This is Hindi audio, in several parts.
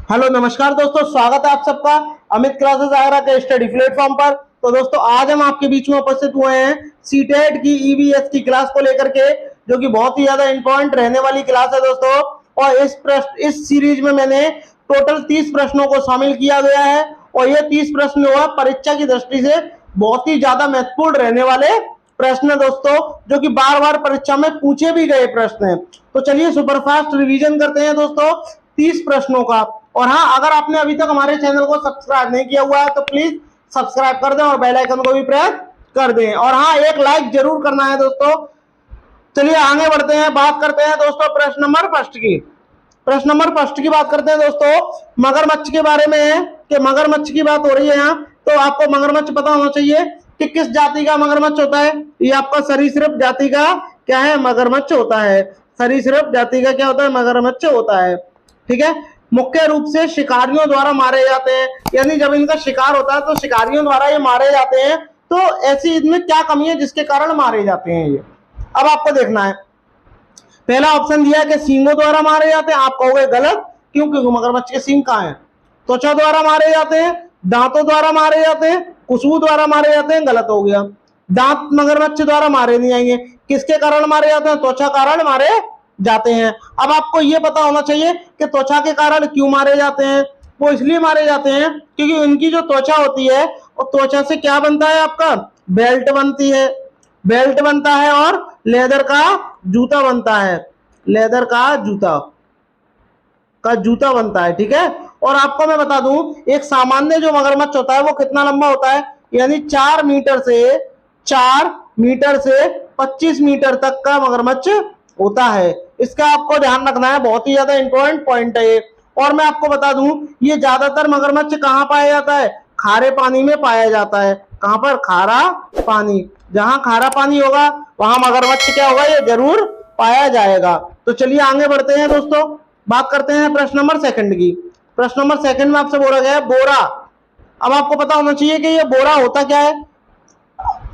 हेलो नमस्कार दोस्तों, स्वागत है आप सबका अमित क्लासेस आगरा के स्टडी प्लेटफॉर्म पर। तो दोस्तों आज हम आपके बीच में उपस्थित हुए हैं सीटेट की ईवीएस की क्लास को लेकर के, जो कि बहुत ही ज्यादा इंपॉर्टेंट रहने वाली क्लास है दोस्तों। और इस सीरीज में मैंने टोटल 30 प्रश्नों को शामिल किया गया है और ये 30 प्रश्न जो है परीक्षा की दृष्टि से बहुत ही ज्यादा महत्वपूर्ण रहने वाले प्रश्न है दोस्तों, जो कि बार बार परीक्षा में पूछे भी गए प्रश्न है। तो चलिए सुपरफास्ट रिवीजन करते हैं दोस्तों 30 प्रश्नों का। और हाँ, अगर आपने अभी तक हमारे चैनल को सब्सक्राइब नहीं किया हुआ है तो प्लीज सब्सक्राइब कर दें और बेल आइकन को भी प्रेस कर दें, और हाँ एक लाइक जरूर करना है दोस्तों। चलिए आगे बढ़ते हैं, बात करते हैं दोस्तों प्रश्न नंबर फर्स्ट की। प्रश्न नंबर फर्स्ट की बात करते हैं दोस्तों मगरमच्छ के बारे में है कि मगरमच्छ की बात हो रही है यहाँ। तो आपको मगरमच्छ पता होना चाहिए कि किस जाति का मगरमच्छ होता है। ये आपका सरीसृप जाति का क्या है, मगरमच्छ होता है। सरीसृप जाति का क्या होता है, मगरमच्छ होता है। ठीक है, मुख्य रूप से शिकारियों द्वारा मारे जाते हैं, यानी जब इनका शिकार होता है तो शिकारियों द्वारा ये मारे जाते हैं। तो ऐसी इनमें क्या कमी है जिसके कारण मारे जाते हैं ये, अब आपको देखना है। पहला ऑप्शन दिया है कि सींगों द्वारा मारे जाते हैं, आप कहोगे गलत, क्यों? क्योंकि मगरमच्छ के सींग कहाँ हैं? त्वचा द्वारा मारे जाते हैं, दांतों द्वारा मारे जाते हैं, खुशबू द्वारा मारे जाते हैं, गलत हो गया। दांत मगरमच्छ द्वारा मारे नहीं जाएंगे। किसके कारण मारे जाते हैं? त्वचा कारण मारे जाते हैं। अब आपको यह पता होना चाहिए कि त्वचा के कारण क्यों मारे जाते हैं। वो इसलिए मारे जाते हैं क्योंकि उनकी जो त्वचा होती है, और त्वचा से क्या बनता है आपका, बेल्ट बनती है, बेल्ट बनता है और लेदर का जूता बनता है, लेदर का जूता बनता है। ठीक है, और आपको मैं बता दूं एक सामान्य जो मगरमच्छ होता है वो कितना लंबा होता है, यानी 4 मीटर से 25 मीटर तक का मगरमच्छ होता है। इसका आपको ध्यान रखना है, बहुत ही ज्यादा इंपॉर्टेंट पॉइंट है ये। और मैं आपको बता दूं ये ज्यादातर मगरमच्छ कहाँ पाया जाता है, खारे पानी में पाया जाता है। कहां पर? खारा पानी। जहां खारा पानी होगा वहां मगरमच्छ क्या होगा, ये जरूर पाया जाएगा। तो चलिए आगे बढ़ते हैं दोस्तों, बात करते हैं प्रश्न नंबर सेकंड की। प्रश्न नंबर सेकंड में आपसे बोला गया है बोरा। अब आपको पता होना चाहिए कि ये बोरा होता क्या है,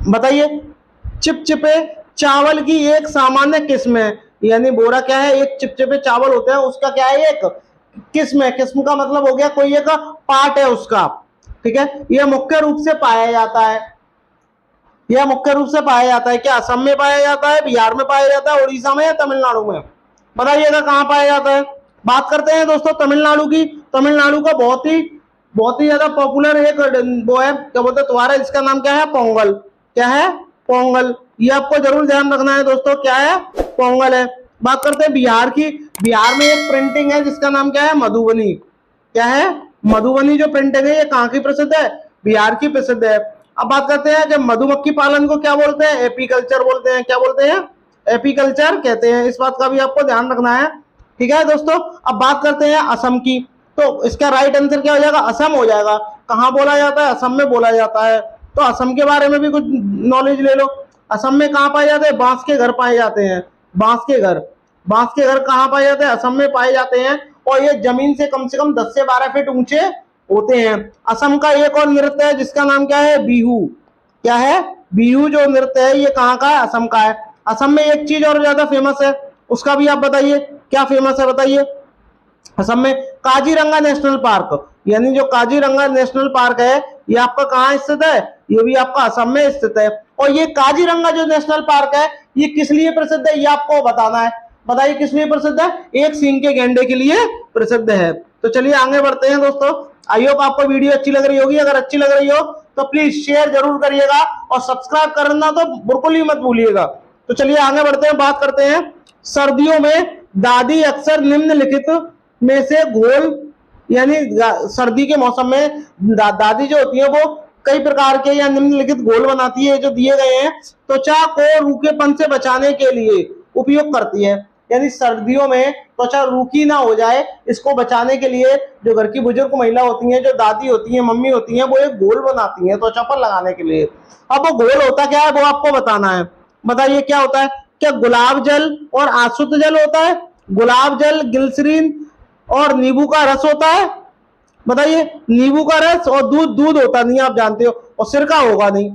बताइए। चिपचिपे चावल की एक सामान्य किस्म है, यानी बोरा क्या है, एक चिपचिपे चावल होते हैं उसका क्या है, एक किस्म है। किस्म का मतलब हो गया कोई एक पार्ट है उसका। ठीक है, यह मुख्य रूप से पाया जाता है, यह मुख्य रूप से पाया जाता है। क्या असम में पाया जाता है, बिहार में पाया जाता है, उड़ीसा में या तमिलनाडु में? बताइएगा कहाँ पाया जाता है। बात करते हैं दोस्तों तमिलनाडु की। तमिलनाडु का बहुत ही ज्यादा पॉपुलर एक वो है, क्या बोलते हैं तुम्हारा, इसका नाम क्या है, पोंगल। क्या है? पोंगल। ये आपको जरूर ध्यान रखना है दोस्तों, क्या है, पोंगल है। बात करते हैं बिहार की। बिहार में एक प्रिंटिंग है जिसका नाम क्या है, मधुबनी। क्या है? मधुबनी जो प्रिंटिंग है ये कहाँ की प्रसिद्ध है, बिहार की प्रसिद्ध है। अब बात करते हैं कि मधुमक्खी पालन को क्या बोलते हैं, एपीकल्चर बोलते हैं। क्या बोलते हैं? एपीकल्चर कहते हैं। इस बात का भी आपको ध्यान रखना है। ठीक है दोस्तों, अब बात करते हैं असम की। तो इसका राइट आंसर क्या हो जाएगा, असम हो जाएगा। कहाँ बोला जाता है, असम में बोला जाता है। तो असम के बारे में भी कुछ नॉलेज ले लो। असम में कहाँ पाए जाते हैं, बांस के घर पाए जाते हैं। बांस के घर कहाँ पाए जाते हैं, असम में पाए जाते हैं। और ये जमीन से कम 10 से 12 फीट ऊंचे होते हैं। असम का एक और नृत्य है जिसका नाम क्या है, बिहू। क्या है? बिहू जो नृत्य है ये कहाँ का है, असम का है। असम में एक चीज और ज्यादा फेमस है, उसका भी आप बताइए क्या फेमस है, बताइए। असम में काजीरंगा नेशनल पार्क, यानी जो काजीरंगा नेशनल पार्क है ये आपका कहाँ स्थित है, ये भी आपका असम में स्थित है। और ये काजीरंगा जो नेशनल पार्क है ये किस लिए प्रसिद्ध है, ये आपको बताना है। बताइए किस लिए प्रसिद्ध है, एक सींग के गैंडे के लिए प्रसिद्ध है। तो चलिए आगे बढ़ते हैं दोस्तों। आई होप आपको वीडियो अच्छी लग रही होगी। अगर अच्छी लग रही हो तो प्लीज शेयर जरूर करिएगा और सब्सक्राइब करना तो बिल्कुल ही मत भूलिएगा। तो चलिए आगे बढ़ते हैं, बात करते हैं सर्दियों में दादी अक्सर निम्नलिखित में से घोल, यानी सर्दी के मौसम में दादी जो होती है वो कई प्रकार के या निम्नलिखित घोल बनाती है जो दिए गए हैं त्वचा को रूखेपन से बचाने के लिए उपयोग करती है। यानी सर्दियों में त्वचा रूखी ना हो जाए, इसको बचाने के लिए जो घर की बुजुर्ग महिला होती हैं, जो दादी होती हैं, मम्मी होती हैं, वो एक घोल बनाती हैं त्वचा पर लगाने के लिए। अब वो घोल होता क्या है वो आपको बताना है। बताइए क्या होता है। क्या गुलाब जल और आसुत जल होता है? गुलाब जल, ग्लिसरीन और नींबू का रस होता है। बताइए, नींबू का रस और दूध होता नहीं, आप जानते हो, और सिरका होगा नहीं।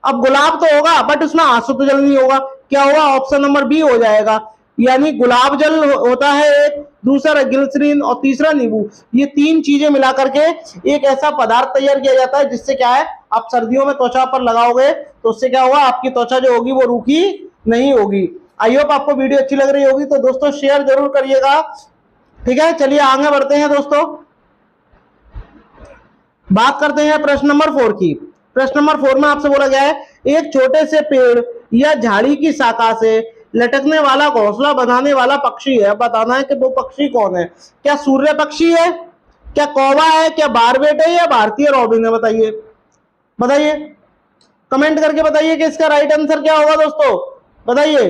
अब गुलाब तो होगा बट उसमें आसुत जल नहीं होगा। क्या होगा? ऑप्शन नंबर बी हो जाएगा। यानी गुलाब जल होता है एक, दूसरा ग्लिसरीन और तीसरा नींबू। ये तीन चीजें मिला करके एक ऐसा पदार्थ तैयार किया जाता है जिससे क्या है, आप सर्दियों में त्वचा पर लगाओगे तो उससे क्या होगा, आपकी त्वचा जो होगी वो रूखी नहीं होगी। आई होप आपको वीडियो अच्छी लग रही होगी, तो दोस्तों शेयर जरूर करिएगा। ठीक है, चलिए आगे बढ़ते हैं दोस्तों, बात करते हैं प्रश्न नंबर 4 की। प्रश्न नंबर 4 में आपसे बोला गया है, एक छोटे से पेड़ या झाड़ी की शाखा से लटकने वाला घोंसला बनाने वाला पक्षी है। बताना है कि वो पक्षी कौन है। क्या सूर्य पक्षी है, क्या कौवा है, क्या बारबेट है, या भारतीय रॉबिन है? बताइए, बताइए, कमेंट करके बताइए कि इसका राइट आंसर क्या होगा दोस्तों, बताइए।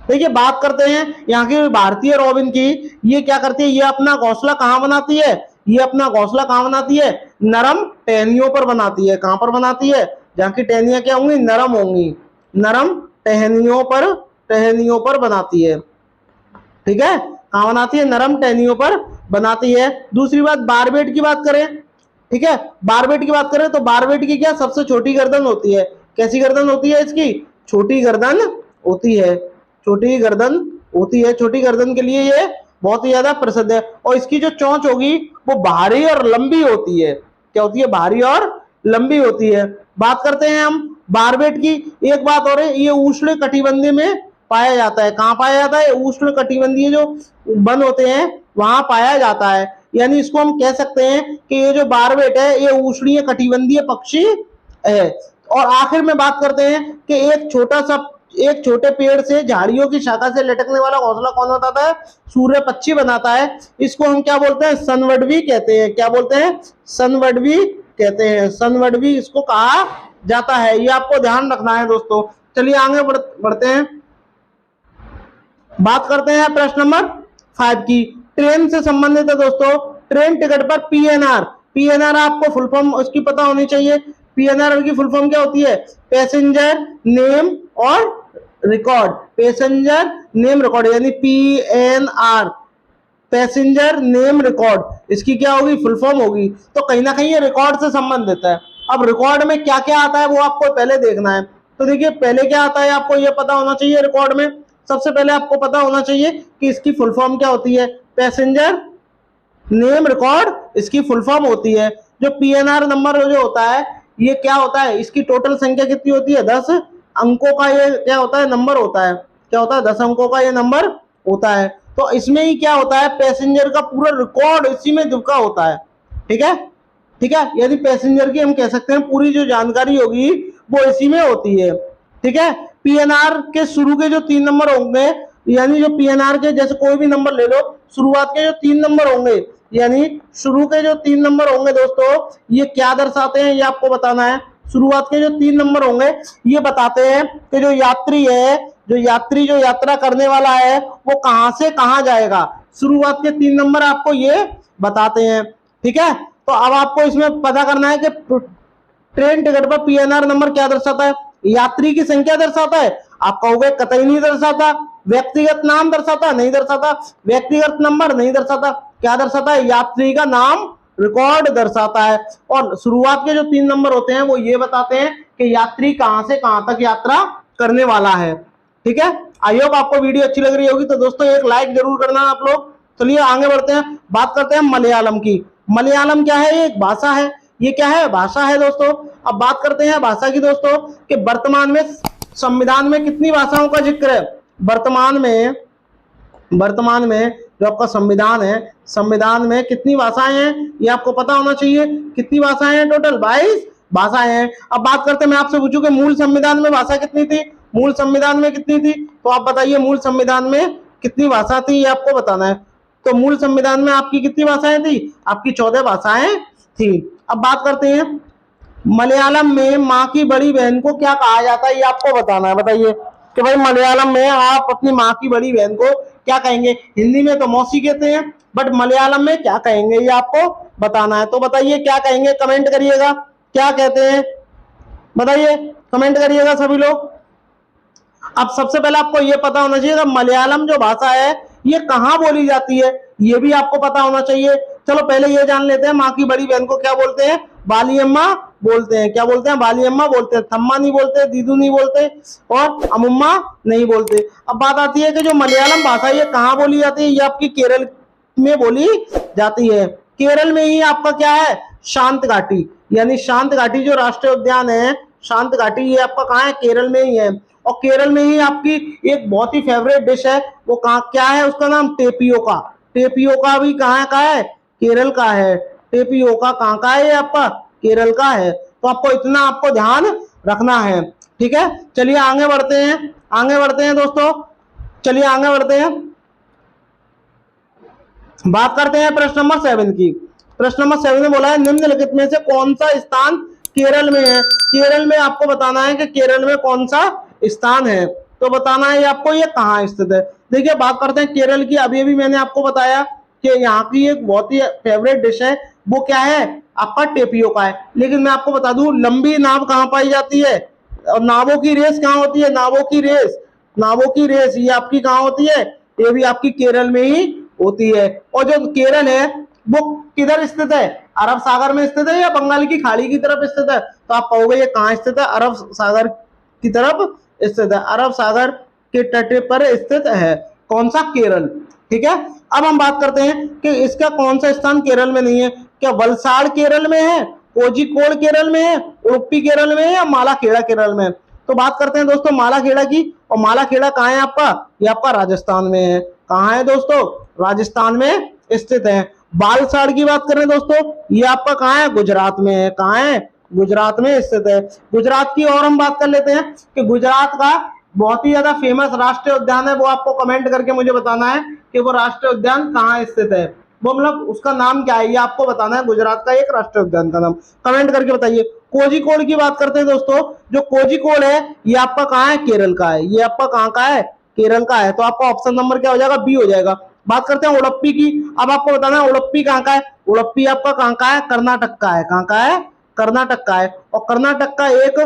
देखिए, बात करते हैं यहाँ की भारतीय रॉबिन की। ये क्या करती है, ये अपना घोंसला कहाँ बनाती है, ये अपना घोंसला कहाँ बनाती है, नरम टहनियों पर बनाती है। कहाँ पर बनाती है, जहाँ की टहनियां क्या होंगी, नरम होंगी, नरम टहनियों पर बनाती है। ठीक है, कहाँ बनाती है, नरम टहनियों पर बनाती है। दूसरी बात, बारबेट की बात करें, ठीक है, बारबेट की बात करें तो बारबेट की क्या सबसे छोटी गर्दन होती है। कैसी गर्दन होती है इसकी, छोटी गर्दन होती है, छोटी गर्दन होती है। छोटी गर्दन के लिए ये बहुत ही ज्यादा प्रसिद्ध है। और इसकी जो चोंच होगी वो भारी और लंबी होती है। क्या होती है, भारी और लंबी होती है। बात करते हैं हम बारबेट की। एक बात और है, ये उष्ण कटिबंधीय में पाया जाता है। कहाँ पाया जाता है, उष्ण कटिबंधीय जो वन होते हैं वहां पाया जाता है। यानी इसको हम कह सकते हैं कि ये जो बारबेट है ये उष्णीय कटिबंधीय पक्षी है। और आखिर में बात करते हैं कि एक छोटे पेड़ से झाड़ियों की शाखा से लटकने वाला घोंसला कौन बनाता है, सूर्य पक्षी बनाता है। इसको हम क्या बोलते हैं, सनवडवी कहते हैं। क्या बोलते हैं, सनवडवी कहते हैं। सनवडवी इसको कहा जाता है, ये आपको ध्यान रखना है दोस्तों। चलिए आगे बढ़ते हैं, बात करते हैं प्रश्न नंबर 5 की। ट्रेन से संबंधित है दोस्तों। ट्रेन टिकट पर पीएनआर आपको फुल फॉर्म उसकी पता होनी चाहिए। पीएनआर की फुल फॉर्म क्या होती है, पैसेंजर नेम और रिकॉर्ड। पैसेंजर नेम रिकॉर्ड यानी पीएनआर, पैसेंजर नेम रिकॉर्ड। इसकी क्या होगी, फुल फॉर्म होगी। तो कहीं ना कहीं ये रिकॉर्ड से संबंधित है। अब रिकॉर्ड में क्या क्या आता है वो आपको पहले देखना है। तो देखिए, पहले क्या आता है आपको ये पता होना चाहिए। रिकॉर्ड में सबसे पहले आपको पता होना चाहिए कि इसकी फुल फॉर्म क्या होती है, पैसेंजर नेम रिकॉर्ड इसकी फुल फॉर्म होती है। जो पीएनआर नंबर जो होता है ये क्या होता है, इसकी टोटल संख्या कितनी होती है, 10 अंकों का ये क्या होता है, नंबर होता है। क्या होता है, 10 अंकों का ये नंबर होता है। तो इसमें ही क्या होता है, पैसेंजर का पूरा रिकॉर्ड इसी में दुबका होता है। ठीक है, ठीक है, यदि पैसेंजर की हम कह सकते हैं पूरी जो जानकारी होगी वो इसी में होती है। ठीक है, पीएनआर के शुरू के जो 3 नंबर होंगे, यानी जो पीएनआर के जैसे कोई भी नंबर ले लो, शुरुआत के जो 3 नंबर होंगे, यानी शुरू के जो 3 नंबर होंगे दोस्तों, ये क्या दर्शाते हैं ये आपको बताना है। शुरुआत के जो 3 नंबर होंगे ये बताते हैं कि जो यात्री है, जो यात्रा करने वाला है वो कहां से कहां जाएगा। शुरुआत के 3 नंबर आपको ये बताते हैं। ठीक है, तो अब आपको इसमें पता करना है कि ट्रेन टिकट पर पीएनआर नंबर क्या दर्शाता है, यात्री की संख्या दर्शाता है। आप कहोगे कतई नहीं दर्शाता। व्यक्तिगत नाम दर्शाता, नहीं दर्शाता। व्यक्तिगत नंबर नहीं दर्शाता। क्या दर्शाता है, यात्री का नाम रिकॉर्ड दर्शाता है। और शुरुआत के जो 3 नंबर होते हैं वो ये बताते हैं कि यात्री कहां से कहां तक यात्रा करने वाला है। ठीक है, आई होप आपको वीडियो अच्छी लग रही होगी, तो दोस्तों एक लाइक जरूर करना आप लोग। चलिए आगे बढ़ते हैं, बात करते हैं मलयालम की। मलयालम क्या है, ये एक भाषा है। ये क्या है, भाषा है दोस्तों। अब बात करते हैं भाषा की दोस्तों कि वर्तमान में संविधान में कितनी भाषाओं का जिक्र है। वर्तमान में जो आपका संविधान है, संविधान में कितनी भाषाएं हैं ये आपको पता होना चाहिए। कितनी भाषाएं हैं, टोटल 22 भाषाएं हैं। अब बात करते हैं, मैं आपसे पूछूं कि मूल संविधान में भाषा कितनी थी, मूल संविधान में कितनी थी, तो आप बताइए मूल संविधान में कितनी भाषा थी ये आपको बताना है। तो मूल संविधान में आपकी कितनी भाषाएं थी, आपकी 14 भाषाएं थी। अब बात करते हैं मलयालम में माँ की बड़ी बहन को क्या कहा जाता है ये आपको बताना है। बताइए कि भाई मलयालम में आप अपनी माँ की बड़ी बहन को क्या कहेंगे। हिंदी में तो मौसी कहते हैं, बट मलयालम में क्या कहेंगे ये आपको बताना है। तो बताइए क्या कहेंगे, कमेंट करिएगा क्या कहते हैं, बताइए कमेंट करिएगा सभी लोग। अब सबसे पहले आपको ये पता होना चाहिए मलयालम जो भाषा है ये कहाँ बोली जाती है, ये भी आपको पता होना चाहिए। चलो पहले ये जान लेते हैं माँ की बड़ी बहन को क्या बोलते हैं, बालियम्मा बोलते हैं। क्या बोलते हैं? बाली अम्मा बोलते हैं, थम्मा नहीं बोलते, दीदू नहीं बोलते और अमुम्मा नहीं बोलते। अब बात आती है कि जो मलयालम भाषा ये कहाँ बोली जाती है? ये आपकी केरल में बोली जाती है। केरल में ही आपका क्या है? शांत घाटी, यानी शांत घाटी जो राष्ट्रीय उद्यान है, शांत घाटी, ये आपका कहाँ है? केरल में ही है। और केरल में ही आपकी एक बहुत ही फेवरेट डिश है, वो कहाँ क्या है? उसका नाम टेपियोका। टेपियोका भी कहाँ का है? केरल का है। टेपियोका कहाँ का है? ये आपका केरल का है। तो आपको इतना आपको ध्यान रखना है, ठीक है। चलिए आगे बढ़ते हैं, आगे बढ़ते हैं दोस्तों, चलिए आगे बढ़ते हैं, बात करते हैं प्रश्न नंबर 7 की। प्रश्न नंबर 7 में बोला है निम्नलिखित में से कौन सा स्थान केरल में है? केरल में आपको बताना है कि केरल में कौन सा स्थान है, तो बताना है आपको ये कहाँ स्थित है। देखिए बात करते हैं केरल की। अभी अभी मैंने आपको बताया कि यहाँ की एक बहुत ही फेवरेट डिश है, वो क्या है? आपका टेपियोका है। लेकिन मैं आपको बता दूं लंबी नाव कहाँ पाई जाती है और नावों की रेस कहाँ होती है? नावों की रेस, नावों की रेस ये आपकी कहाँ होती है? ये भी आपकी केरल में ही होती है। और जो केरल है वो किधर स्थित है? अरब सागर में स्थित है या बंगाल की खाड़ी की तरफ स्थित है? तो आप कहोगे ये कहाँ स्थित है? अरब सागर की तरफ स्थित है, अरब सागर के तट पर स्थित है। कौन सा? केरल, ठीक है। अब हम बात करते हैं कि इसका कौन सा स्थान केरल में नहीं है। क्या वलसाड़ केरल में है, कोझिकोड केरल में है, उडुपी केरल में है या मालाखेड़ा केरल में? तो बात करते हैं दोस्तों मालाखेड़ा की। और मालाखेड़ा कहाँ है आपका? ये आपका राजस्थान में है। कहाँ है दोस्तों? राजस्थान में स्थित है। बालसाड़ की बात करें दोस्तों, ये आपका कहाँ है? गुजरात में है। कहाँ है? गुजरात में स्थित है। गुजरात की और हम बात कर लेते हैं कि गुजरात का बहुत ही ज्यादा फेमस राष्ट्रीय उद्यान है, वो आपको कमेंट करके मुझे बताना है कि वो राष्ट्रीय उद्यान कहाँ स्थित है, वो मतलब उसका नाम क्या है, ये आपको बताना है। गुजरात का एक राष्ट्रीय उद्यान का नाम कमेंट करके बताइए। कोझिकोड की बात करते हैं दोस्तों, जो कोझिकोड है ये आपका कहाँ है? केरल का है। ये आपका कहाँ का है? केरल का है। तो आपका ऑप्शन नंबर क्या हो जाएगा? बी हो जाएगा। बात करते हैं उडुपी की। अब आपको बताना है उडुपी कहाँ का है। उडुपी आपका कहाँ का है? कर्नाटक का है। कहाँ का है? कर्नाटक का है। और कर्नाटक का एक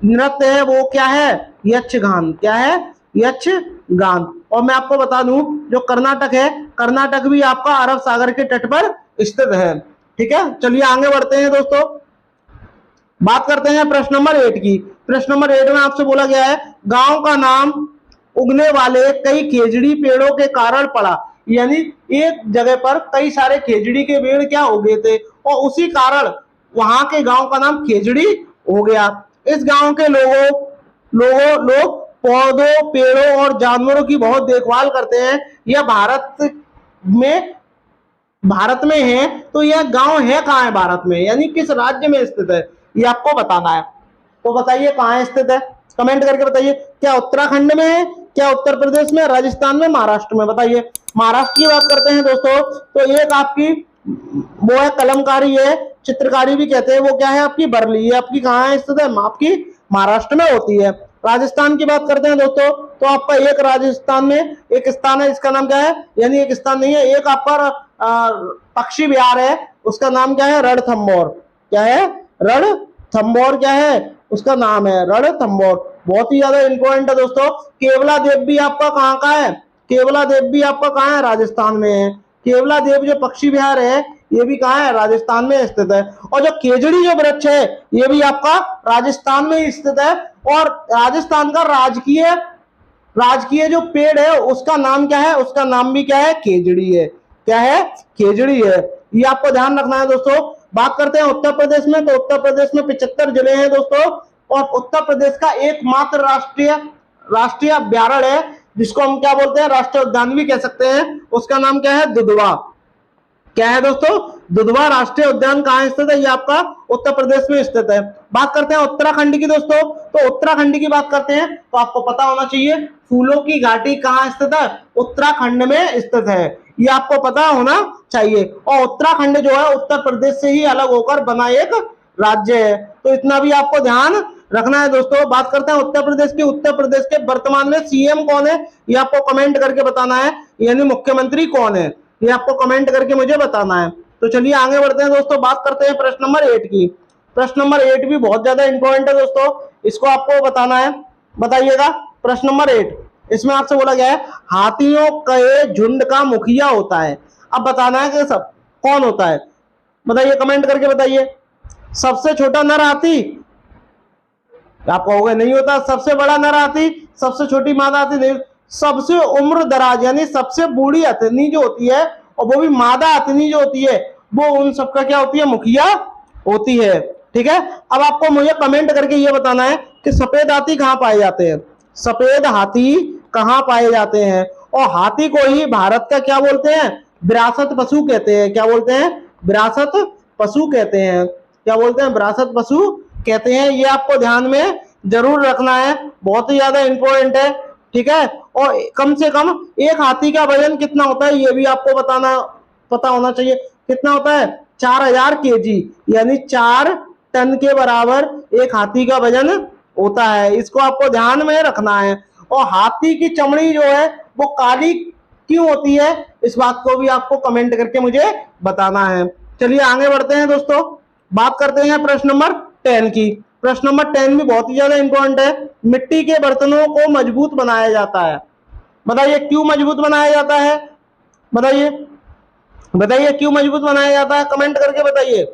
नृत्य है, वो क्या है? यक्षगान। क्या है? यक्षगान। और मैं आपको बता दूं जो कर्नाटक है, कर्नाटक भी आपका अरब सागर के तट पर स्थित है, ठीक है। चलिए आगे बढ़ते हैं दोस्तों, बात करते हैं प्रश्न नंबर 8 की। प्रश्न नंबर 8 में आपसे बोला गया है गांव का नाम उगने वाले कई खेजड़ी पेड़ों के कारण पड़ा, यानी एक जगह पर कई सारे खेजड़ी के पेड़ क्या उगे थे और उसी कारण वहां के गांव का नाम खेजड़ी हो गया। इस गांव के लोग पौधों, पेड़ों और जानवरों की बहुत देखभाल करते हैं। यह भारत में है, तो यह गांव है कहाँ है भारत में, यानी किस राज्य में स्थित है, ये आपको बताना है। तो बताइए कहाँ स्थित है, कमेंट करके बताइए। क्या उत्तराखंड में है, क्या उत्तर प्रदेश में, राजस्थान में, महाराष्ट्र में? बताइए। महाराष्ट्र की बात करते हैं दोस्तों, तो एक आपकी वो है कलमकारी है, चित्रकारी भी कहते हैं, वो क्या है? आपकी बरली। ये आपकी कहाँ स्थित है? आपकी महाराष्ट्र में होती है। राजस्थान की बात करते हैं दोस्तों, तो आपका एक राजस्थान में एक स्थान है, इसका नाम क्या है? यानी एक स्थान नहीं है, एक आपका पक्षी विहार है, उसका नाम क्या है? रणथंभौर। क्या है? रणथंभौर। क्या है उसका नाम? है रणथंभौर। बहुत ही ज्यादा इंपॉर्टेंट है दोस्तों। केवला देव भी आपका कहाँ का है? केवला देव भी आपका कहाँ है? राजस्थान में है। केवला देव जो पक्षी विहार है ये भी कहाँ है? राजस्थान में स्थित है। और जो खेजड़ी जो वृक्ष है ये भी आपका राजस्थान में स्थित है। और राजस्थान का राजकीय जो पेड़ है उसका नाम क्या है? उसका नाम भी क्या है? खेजड़ी है। क्या है? खेजड़ी है। ये आपको ध्यान रखना है दोस्तों। बात करते हैं उत्तर प्रदेश में, तो उत्तर प्रदेश में 75 जिले हैं दोस्तों। और उत्तर प्रदेश का एकमात्र राष्ट्रीय अभ्यारण्य है जिसको हम क्या बोलते हैं? राष्ट्रीय उद्यान भी कह सकते हैं। उसका नाम क्या है? दुधवा। क्या है दोस्तों? दुधवा राष्ट्रीय उद्यान कहाँ स्थित है? ये आपका उत्तर प्रदेश में स्थित है। बात करते हैं उत्तराखंड की दोस्तों, तो उत्तराखंड की बात करते हैं तो आपको पता होना चाहिए फूलों की घाटी कहाँ स्थित है? उत्तराखंड में स्थित है, ये आपको पता होना चाहिए। और उत्तराखंड जो है उत्तर प्रदेश से ही अलग होकर बना एक राज्य है, तो इतना भी आपको ध्यान रखना है दोस्तों। बात करते हैं उत्तर प्रदेश की। उत्तर प्रदेश के वर्तमान में सीएम कौन है, ये आपको कमेंट करके बताना है, यानी मुख्यमंत्री कौन है, ये आपको कमेंट करके मुझे बताना है। तो चलिए आगे बढ़ते हैं दोस्तों, बात करते हैं प्रश्न नंबर 8 की। प्रश्न नंबर 8 भी बहुत ज्यादा इंपॉर्टेंट है दोस्तों, इसको आपको बताना है। बताइएगा प्रश्न नंबर 8, इसमें आपसे बोला गया है हाथियों के झुंड का मुखिया होता है। अब बताना है कि सब कौन होता है, बताइए, कमेंट करके बताइए। सबसे छोटा नर हाथी, आप कहोगे नहीं होता। सबसे बड़ा नर हाथी, सबसे छोटी मादा हाथी नहीं। सबसे उम्र दराज यानी सबसे बूढ़ी हथिनी जो होती है, और वो भी मादा हथिनी जो होती है, वो उन सबका क्या होती है, मुखिया होती है। ठीक है, अब आपको मुझे कमेंट करके ये बताना है कि सफेद हाथी कहाँ पाए जाते हैं। सफेद हाथी कहाँ पाए जाते हैं, और हाथी को ही भारत का क्या बोलते हैं, विरासत पशु कहते हैं। क्या बोलते हैं, विरासत पशु कहते हैं। क्या बोलते हैं, विरासत पशु कहते हैं। ये आपको ध्यान में जरूर रखना है, बहुत ही ज्यादा इंपॉर्टेंट है। ठीक है, और कम से कम एक हाथी का वजन कितना होता है ये भी आपको पता होना चाहिए। कितना होता है, 4000 केजी, यानी 4 टन के बराबर एक हाथी का वजन होता है। इसको आपको ध्यान में रखना है। और हाथी की चमड़ी जो है वो काली क्यों होती है, इस बात को भी आपको कमेंट करके मुझे बताना है। चलिए आगे बढ़ते हैं दोस्तों, बात करते हैं प्रश्न नंबर 10 की। प्रश्न नंबर 10 भी बहुत ही ज्यादा इंपॉर्टेंट है। मिट्टी के बर्तनों को मजबूत बनाया जाता है, बताइए क्यों मजबूत बनाया जाता है। बताइए बताइए क्यों मजबूत बनाया जाता है, कमेंट करके बताइए।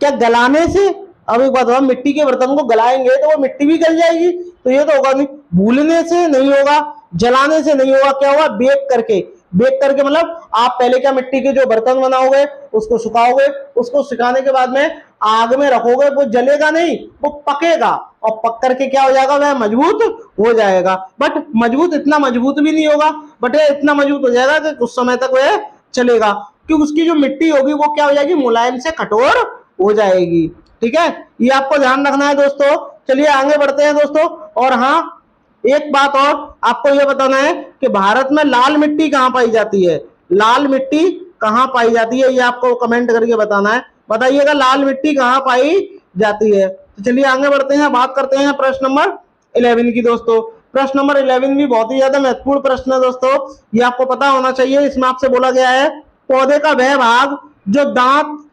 क्या गलाने से, अब एक बात बताओ, मिट्टी के बर्तन को गलाएंगे तो वो मिट्टी भी गल जाएगी, तो ये तो होगा नहीं। भूलने से नहीं होगा, जलाने से नहीं होगा, क्या होगा, बेक करके। बेक करके मतलब आप पहले क्या, मिट्टी के जो बर्तन बनाओगे उसको सुखाओगे, उसको सुखाने के बाद में आग में रखोगे, वो जलेगा नहीं, वो पकेगा, और पक करके क्या हो जाएगा, वह मजबूत हो जाएगा। बट मजबूत, इतना मजबूत भी नहीं होगा, बट इतना मजबूत हो जाएगा कि कुछ समय तक वह चलेगा, क्योंकि उसकी जो मिट्टी होगी वो क्या हो जाएगी, मुलायम से कठोर हो जाएगी। ठीक है, ये आपको ध्यान रखना है दोस्तों। चलिए आगे बढ़ते हैं दोस्तों। और हाँ, एक बात और आपको यह बताना है कि भारत में लाल मिट्टी कहाँ पाई जाती है। लाल मिट्टी कहाँ पाई जाती है, ये आपको कमेंट करके बताना है। बताइएगा लाल मिट्टी कहाँ पाई जाती है। तो चलिए आगे बढ़ते हैं, बात करते हैं प्रश्न नंबर 11 की दोस्तों। प्रश्न नंबर 11 भी बहुत ही ज्यादा महत्वपूर्ण प्रश्न है दोस्तों, ये आपको पता होना चाहिए। इसमें आपसे बोला गया है, पौधे का वह भाग जो दांत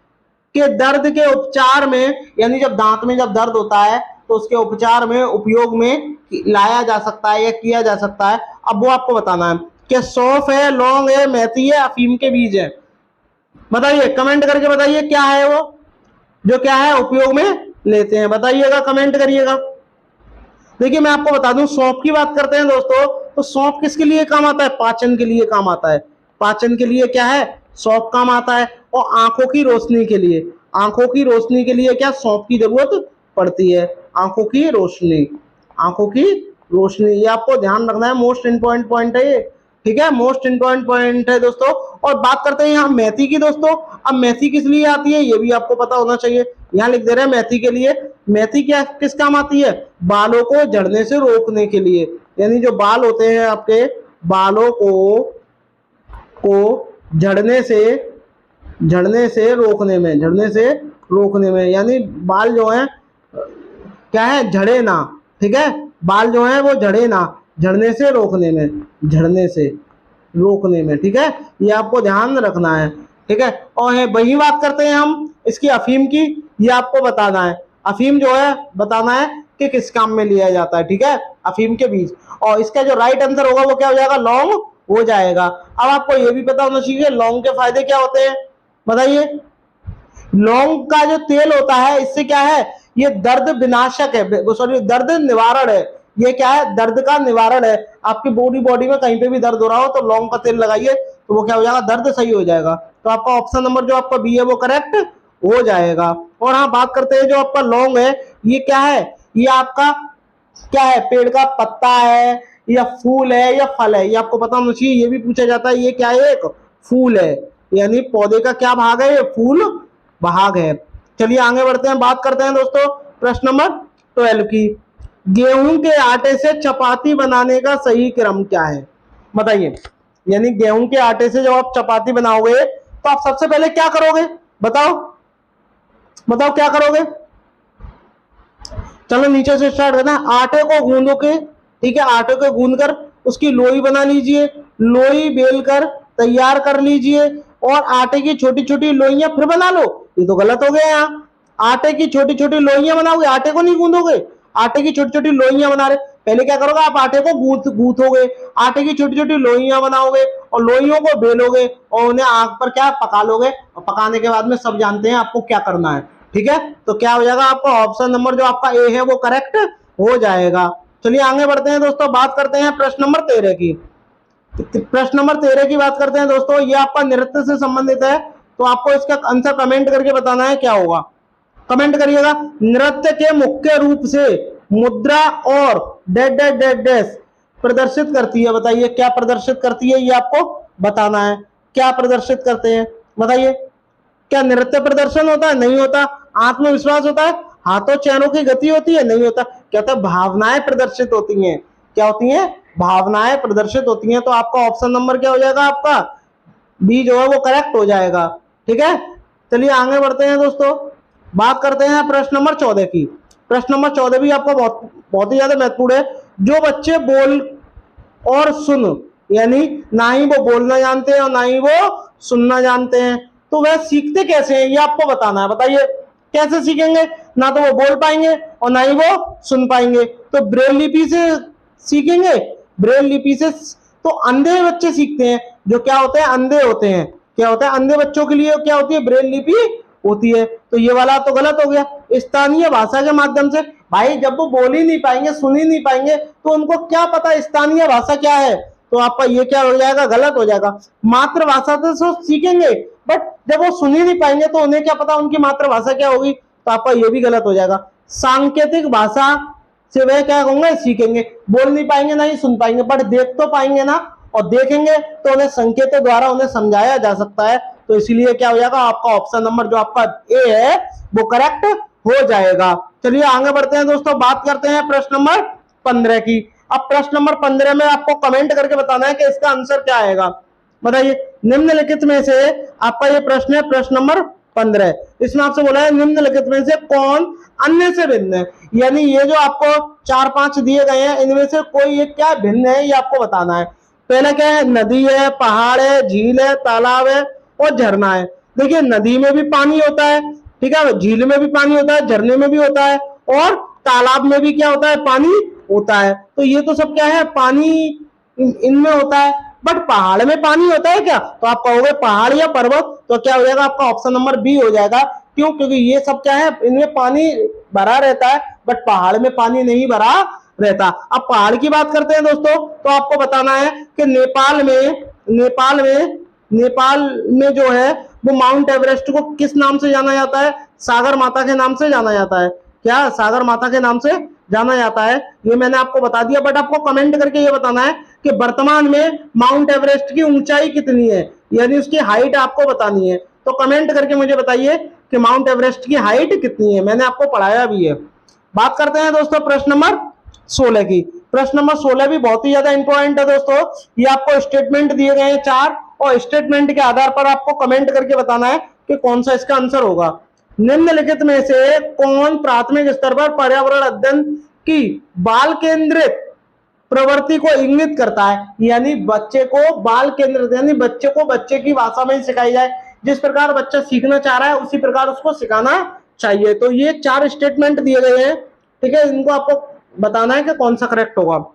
के दर्द के उपचार में, यानी जब दांत में जब दर्द होता है तो उसके उपचार में, उपयोग में लाया जा सकता है या किया जा सकता है। अब वो आपको बताना है कि सौंफ है, लौंग है, मेथी है, अफीम के बीज है। बताइए, कमेंट करके बताइए क्या है वो जो क्या है उपयोग में लेते हैं, बताइएगा, कमेंट करिएगा। देखिए मैं आपको बता दूं, सौंफ की बात करते हैं दोस्तों, तो सौंफ किसके लिए काम आता है, पाचन के लिए काम आता है। पाचन के लिए क्या है, सौंफ काम आता है। और आंखों की रोशनी के लिए, आंखों की रोशनी के लिए क्या, सौंफ की जरूरत पड़ती है। आंखों की रोशनी, आंखों की रोशनी, ये आपको ध्यान रखना है, मोस्ट इंपॉर्टेंट पॉइंट है ये। ठीक है, मोस्ट इंपॉर्टेंट पॉइंट है दोस्तों। और बात करते हैं यहाँ मेथी की दोस्तों। अब मेथी किस लिए आती है ये भी आपको पता होना चाहिए। यहाँ लिख दे रहे हैं मेथी के लिए। मेथी क्या किस काम आती है, बालों को झड़ने से रोकने के लिए, यानी जो बाल होते हैं आपके, बालों को झड़ने से रोकने में, झड़ने से रोकने में, यानी बाल जो है क्या है, झड़े ना। ठीक है, बाल जो है वो झड़े ना, झड़ने से रोकने में, झड़ने से रोकने में। ठीक है, ये आपको ध्यान रखना है। ठीक है, और है वही बात करते हैं हम इसकी अफीम की, ये आपको बताना है। अफीम जो है बताना है कि किस काम में लिया जाता है। ठीक है, अफीम के बीज, और इसका जो राइट आंसर होगा वो क्या हो जाएगा, लौंग हो जाएगा। अब आपको ये भी पता होना चाहिए लौंग के फायदे क्या होते हैं, बताइए। लौंग का जो तेल होता है, इससे क्या है, ये दर्द विनाशक है, सॉरी दर्द निवारण है। ये क्या है, दर्द का निवारण है। आपकी बॉडी में कहीं पे भी दर्द हो रहा हो तो लौंग का तेल लगाइए, तो वो क्या हो जाएगा, दर्द सही हो जाएगा। तो आपका ऑप्शन नंबर जो आपका बी है वो करेक्ट हो जाएगा। और हाँ, बात करते हैं जो आपका लौंग है, ये क्या है, ये आपका क्या है, पेड़ का पत्ता है या फूल है या फल है, ये आपको पता होना चाहिए। ये भी पूछा जाता है, ये क्या है, एक फूल है, यानी पौधे का क्या भाग है, ये फूल भाग है। चलिए आगे बढ़ते हैं, बात करते हैं दोस्तों प्रश्न नंबर 12 की। गेहूं के आटे से चपाती बनाने का सही क्रम क्या है, बताइए। यानी गेहूं के आटे से जब आप चपाती बनाओगे तो आप सबसे पहले क्या करोगे, बताओ बताओ क्या करोगे। चलो नीचे से स्टार्ट करना है। आटे को गूंदोगे, ठीक है, आटे को गूंद कर उसकी लोई बना लीजिए, लोई बेल कर तैयार कर लीजिए, और आटे की छोटी छोटी लोइयां फिर बना लो। ये तो गलत हो गया, यहाँ आटे की छोटी छोटी लोइयां बनाओगे, आटे को नहीं गूंदोगे। आटे की छोटी छोटी लोइयां बना रहे, पहले क्या करोगे, आप आटे को गूंथोगे, आटे की छोटी छोटी लोइयां बनाओगे, और लोइयों को बेलोगे, और उन्हें आग पर क्या पका लोगे। और पकाने के बाद में सब जानते हैं आपको क्या करना है, ठीक है, तो क्या हो जाएगा आपका ऑप्शन नंबर जो आपका ए है वो करेक्ट हो जाएगा। चलिए आगे बढ़ते हैं दोस्तों, बात करते हैं प्रश्न नंबर 13 की। प्रश्न नंबर 13 की बात करते हैं दोस्तों, ये आपका नृत्य से संबंधित है, तो आपको इसका आंसर कमेंट करके बताना है क्या होगा। कमेंट करिएगा। नृत्य के मुख्य रूप से मुद्रा और डेड डेड डेड डैश प्रदर्शित करती है, बताइए क्या प्रदर्शित करती है, ये आपको बताना है। क्या प्रदर्शित करते हैं बताइए। क्या नृत्य प्रदर्शन होता है? नहीं होता। आत्मविश्वास होता है? हाथों चैनों की गति होती है? नहीं होता। क्या होता है? भावनाएं प्रदर्शित होती हैं। क्या होती हैं? भावनाएं प्रदर्शित होती हैं। तो आपका ऑप्शन नंबर क्या हो जाएगा, आपका बी जो है वो करेक्ट हो जाएगा। ठीक है, चलिए आगे बढ़ते हैं दोस्तों, बात करते हैं प्रश्न नंबर 14 की। प्रश्न नंबर 14 भी आपको बहुत ही ज्यादा महत्वपूर्ण है। जो बच्चे बोल और सुन, यानी ना ही वो बोलना जानते हैं और ना ही वो सुनना जानते हैं, तो वह सीखते कैसे हैं, ये आपको बताना है। बताइए कैसे सीखेंगे? ना तो वो बोल पाएंगे और ना ही वो सुन पाएंगे, तो ब्रेल लिपि से सीखेंगे। ब्रेल लिपि से तो अंधे बच्चे सीखते हैं, जो क्या होते हैं, अंधे होते हैं। क्या होता है? अंधे बच्चों के लिए क्या होती है? ब्रेल लिपि होती है। तो ये वाला तो गलत हो गया। स्थानीय भाषा के माध्यम से, भाई जब वो बोल ही नहीं पाएंगे, सुन ही नहीं पाएंगे, तो उनको क्या पता स्थानीय भाषा क्या है, तो आपका ये क्या हो जाएगा, गलत हो जाएगा। मातृभाषा से सीखेंगे, बट जब वो सुन ही नहीं पाएंगे तो उन्हें क्या पता उनकी मातृभाषा क्या होगी, तो आपका ये भी गलत हो जाएगा। सांकेतिक भाषा से वह क्या होंगे, सीखेंगे। बोल नहीं पाएंगे ना ही सुन पाएंगे, बट देख तो पाएंगे ना, और देखेंगे तो उन्हें संकेतों द्वारा उन्हें समझाया जा सकता है। तो इसीलिए क्या हो जाएगा, आपका ऑप्शन नंबर जो आपका ए है वो करेक्ट हो जाएगा। चलिए आगे बढ़ते हैं दोस्तों, बात करते हैं प्रश्न नंबर 15 की। अब प्रश्न नंबर 15 में आपको कमेंट करके बताना है कि इसका आंसर क्या आएगा। बताइए निम्नलिखित में से आपका ये प्रश्न है, प्रश्न नंबर 15। इसमें आपसे बोला है निम्नलिखित में से कौन अन्य से भिन्न है, यानी ये जो आपको 4-5 दिए गए हैं इनमें से कोई एक क्या भिन्न है, ये आपको बताना है। पहला क्या है, नदी है, पहाड़ है, झील है, तालाब है और झरना है। देखिए नदी में भी पानी होता है, ठीक है, झील में भी पानी होता है, झरने में भी होता है, और तालाब में भी क्या होता है, पानी होता है। तो ये तो सब क्या है, पानी इनमें होता है। बट पहाड़ में पानी होता है क्या, तो आप कहोगे पहाड़ या पर्वत, तो क्या हो जाएगा आपका ऑप्शन नंबर बी हो जाएगा। क्यों? क्योंकि ये सब क्या है, इनमें पानी भरा रहता है, बट पहाड़ में पानी नहीं भरा रहता। अब पहाड़ की बात करते हैं दोस्तों, तो आपको बताना है कि नेपाल में जो है वो माउंट एवरेस्ट को किस नाम से जाना जाता है, सागर माता के नाम से जाना जाता है। क्या सागर माता के नाम से जाना जाता है, ये मैंने आपको बता दिया। बट आपको कमेंट करके ये बताना है कि वर्तमान में माउंट एवरेस्ट की ऊंचाई कितनी है, यानी उसकी हाइट आपको बतानी है। तो कमेंट करके मुझे बताइए कि माउंट एवरेस्ट की हाइट कितनी है, मैंने आपको पढ़ाया भी है। बात करते हैं दोस्तों प्रश्न नंबर 16 की। प्रश्न नंबर 16 भी बहुत ही ज्यादा इंपॉर्टेंट है दोस्तों। ये आपको स्टेटमेंट दिए गए हैं 4, और स्टेटमेंट के आधार पर आपको कमेंट करके बताना है कि कौन सा इसका आंसर होगा। निम्नलिखित में से कौन प्राथमिक स्तर पर पर्यावरण अध्ययन की बाल केंद्रित प्रवृत्ति को इंगित करता है, यानी बच्चे को बाल केंद्रित, यानी बच्चे को बच्चे की भाषा में सिखाई जाए, जिस प्रकार बच्चा सीखना चाह रहा है उसी प्रकार उसको सिखाना चाहिए। तो ये 4 स्टेटमेंट दिए गए हैं, ठीक है, इनको आपको बताना है कि कौन सा करेक्ट होगा।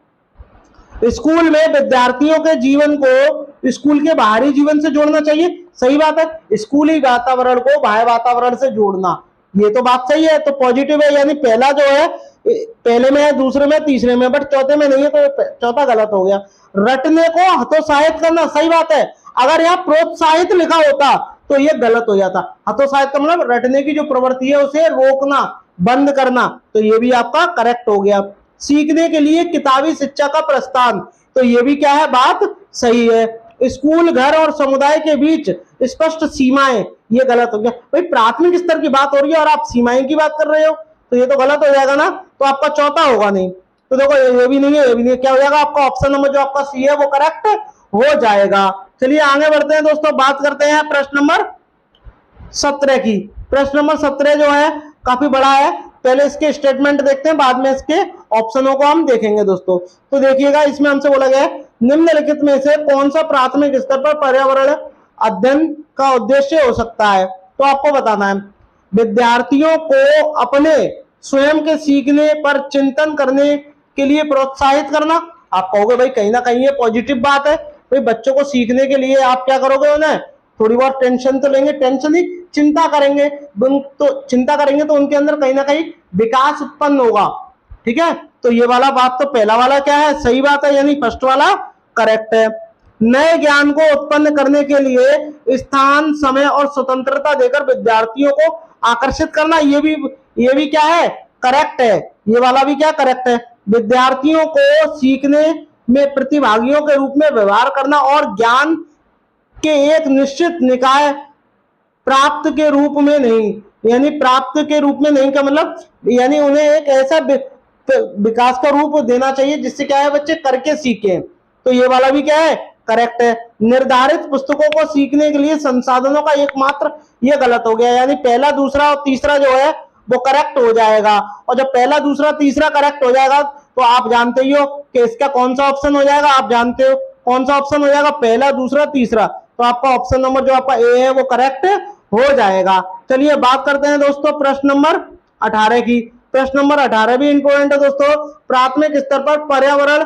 स्कूल में विद्यार्थियों के जीवन को स्कूल के बाहरी जीवन से जोड़ना चाहिए, सही बात है। स्कूली वातावरण को बाह्य वातावरण से जोड़ना, ये तो बात सही है, तो पॉजिटिव है। यानी पहला जो है पहले में है, दूसरे में, तीसरे में, बट चौथे में नहीं है, तो चौथा गलत हो गया। रटने को हतोत्साहित करना, सही बात है। अगर यहाँ प्रोत्साहित लिखा होता तो ये गलत हो जाता। हतोत्साहित का मतलब रटने की जो प्रवृत्ति है उसे रोकना, बंद करना, तो ये भी आपका करेक्ट हो गया। सीखने के लिए किताबी शिक्षा का प्रस्थान, तो ये भी क्या है, बात सही है। स्कूल, घर और समुदाय के बीच स्पष्ट सीमाएं, ये गलत हो गया। भाई प्राथमिक स्तर की बात हो रही है और आप सीमाएं की बात कर रहे हो, तो ये तो गलत हो जाएगा ना, तो आपका चौथा होगा नहीं। तो देखो ये भी नहीं है, ये भी नहीं है, क्या हो जाएगा आपका ऑप्शन नंबर जो आपका सी है वो करेक्ट हो जाएगा। चलिए आगे बढ़ते हैं दोस्तों, बात करते हैं प्रश्न नंबर 17 की। प्रश्न नंबर 17 जो है काफी बड़ा है, पहले इसके स्टेटमेंट देखते हैं, बाद में इसके ऑप्शनों को हम देखेंगे दोस्तों। तो देखिएगा, इसमें हमसे बोला गया है निम्नलिखित में से कौन सा प्राथमिक स्तर पर पर्यावरण अध्ययन का उद्देश्य हो सकता है, तो आपको बताना है विद्यार्थियों को अपने स्वयं के सीखने पर चिंतन करने के लिए प्रोत्साहित करना। आप कहोगे भाई कहीं ना कहीं ये पॉजिटिव बात है, भाई बच्चों को सीखने के लिए आप क्या करोगे, उन्हें थोड़ी बहुत टेंशन तो लेंगे, टेंशन ही चिंता करेंगे, तो चिंता करेंगे तो उनके अंदर कहीं ना कहीं विकास उत्पन्न होगा। ठीक है, तो ये वाला बात तो पहला वाला क्या है, सही बात है, यानी फर्स्ट वाला करेक्ट है। नए ज्ञान को उत्पन्न करने के लिए स्थान, समय और स्वतंत्रता देकर विद्यार्थियों को आकर्षित करना, ये भी क्या है, करेक्ट है। ये वाला भी क्या करेक्ट है। विद्यार्थियों को सीखने में प्रतिभागियों के रूप में व्यवहार करना और ज्ञान के एक निश्चित निकाय प्राप्त के रूप में नहीं, यानी प्राप्त के रूप में नहीं का मतलब यानी उन्हें एक ऐसा विकास का रूप देना चाहिए जिससे क्या है, बच्चे करके सीखें। तो ये वाला भी क्या है, करेक्ट है। निर्धारित पुस्तकों को सीखने के लिए संसाधनों का एकमात्र, ये गलत हो गया, यानी पहला, दूसरा और तीसरा जो है वो करेक्ट हो जाएगा। और जब पहला, दूसरा, तीसरा करेक्ट हो जाएगा तो आप जानते ही हो कि इसका कौन सा ऑप्शन हो जाएगा, आप जानते हो कौन सा ऑप्शन हो जाएगा, पहला, दूसरा, तीसरा। तो आपका ऑप्शन नंबर जो आपका ए है वो करेक्ट हो जाएगा। चलिए बात करते हैं दोस्तों प्रश्न नंबर 18 की। प्रश्न नंबर 18 भी इंपॉर्टेंट है दोस्तों। प्राथमिक स्तर पर पर्यावरण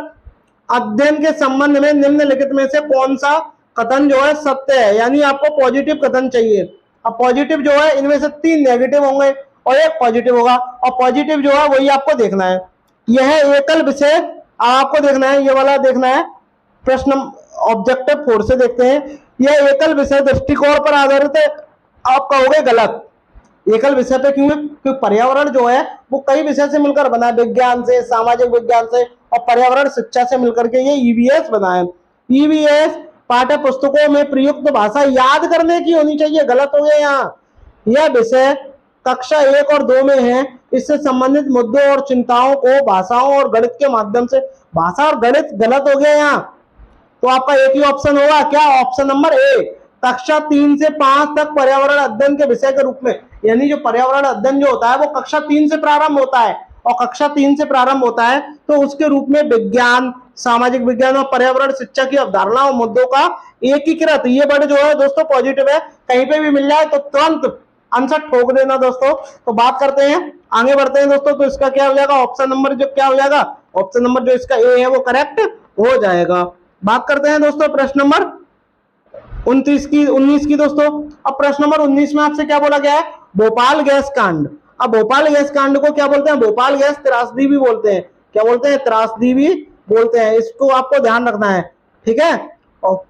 अध्ययन के संबंध में निम्नलिखित में से कौन सा कथन जो है सत्य है, यानी आपको पॉजिटिव कथन चाहिए। अब पॉजिटिव जो है इनमें से 3 नेगेटिव होंगे और 1 पॉजिटिव होगा, और पॉजिटिव जो है वही आपको देखना है। यह एकल विषय आपको देखना है, ये वाला देखना है। प्रश्न ऑब्जेक्टिव 4 से देखते हैं। यह एकल विषय दृष्टिकोण पर आधारित है, आप कहोगे गलत। एकल विषय पे क्यों है, क्योंकि पर्यावरण जो है वो कई विषय से मिलकर बना है, विज्ञान से, सामाजिक विज्ञान से और पर्यावरण शिक्षा से मिलकर के ये ईवीएस बना है। ईवीएस पाठ्य पुस्तकों में प्रयुक्त भाषा याद करने की होनी चाहिए, गलत हो गया यहाँ। यह विषय कक्षा 1 और 2 में है, इससे संबंधित मुद्दों और चिंताओं को भाषाओं और गणित के माध्यम से, भाषा और गणित गलत हो गया यहाँ। तो आपका एक ही ऑप्शन होगा, क्या, ऑप्शन नंबर ए, कक्षा 3 से 5 तक पर्यावरण अध्ययन के विषय के रूप में, यानी जो पर्यावरण अध्ययन जो होता है वो कक्षा 3 से प्रारंभ होता है, और कक्षा 3 से प्रारंभ होता है तो उसके रूप में विज्ञान, सामाजिक विज्ञान और पर्यावरण शिक्षा की अवधारणा और मुद्दों का एकीकृत, ये वर्ड जो है दोस्तों पॉजिटिव है, कहीं पे भी मिल जाए तो तुरंत आंसर ठोक देना दोस्तों। तो बात करते हैं, आगे बढ़ते हैं दोस्तों। तो इसका क्या हो जाएगा, ऑप्शन नंबर जो क्या हो जाएगा, ऑप्शन नंबर जो इसका ए है वो करेक्ट हो जाएगा। बात करते हैं दोस्तों प्रश्न नंबर 19 की दोस्तों। अब प्रश्न नंबर 19 में आपसे क्या बोला गया है, भोपाल गैस कांड। अब भोपाल गैस कांड को क्या बोलते हैं, भोपाल गैस त्रासदी भी बोलते हैं। क्या बोलते हैं, त्रासदी भी बोलते हैं, इसको आपको ध्यान रखना है। ठीक है, और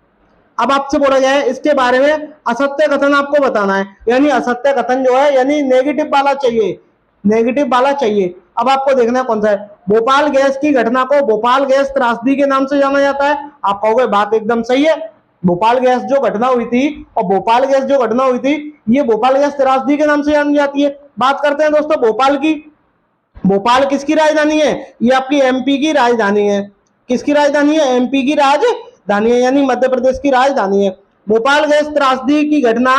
अब आपसे बोला गया है इसके बारे में असत्य कथन आपको बताना है, यानी असत्य कथन जो है यानी नेगेटिव वाला चाहिए, नेगेटिव वाला चाहिए। अब आपको देखना है कौन सा है। भोपाल गैस की घटना को भोपाल गैस त्रासदी के नाम से जाना जाता है। आप कहोगे बात एकदम सही है, भोपाल गैस जो घटना हुई थी और भोपाल गैस जो घटना हुई थी ये भोपाल गैस त्रासदी के नाम से जानी जाती है। बात करते हैं दोस्तों भोपाल की। भोपाल किसकी राजधानी है, ये आपकी एमपी की राजधानी है। किसकी राजधानी है, एमपी की राजधानी है, यानी मध्य प्रदेश की राजधानी है। भोपाल गैस त्रासदी की घटना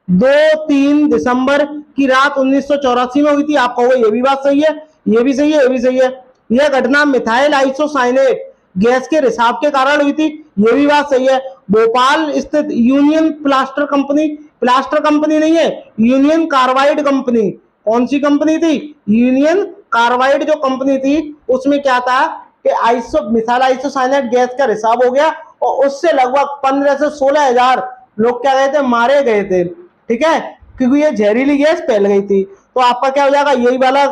2-3 दिसंबर की रात 1984 में हुई थी। आप कहोगे ये भी बात सही है, ये भी सही है, ये भी सही है। यह घटना मिथाइल आइसोसाइनेट गैस के रिसाव के कारण हुई थी, ये भी बात सही है। भोपाल स्थित union plaster company, plaster company नहीं है, यूनियन कार्बाइड कंपनी, कौन सी कंपनी थी, यूनियन कार्बाइड जो कंपनी थी उसमें क्या था कि मिथाइल आइसोसाइनेट गैस का रिसाव हो गया और उससे लगभग 15 से 16 हजार लोग क्या गए थे, मारे गए थे। ठीक है, क्योंकि ये जहरीली गैस फैल गई थी। तो आपका क्या हो जाएगा, यही वाला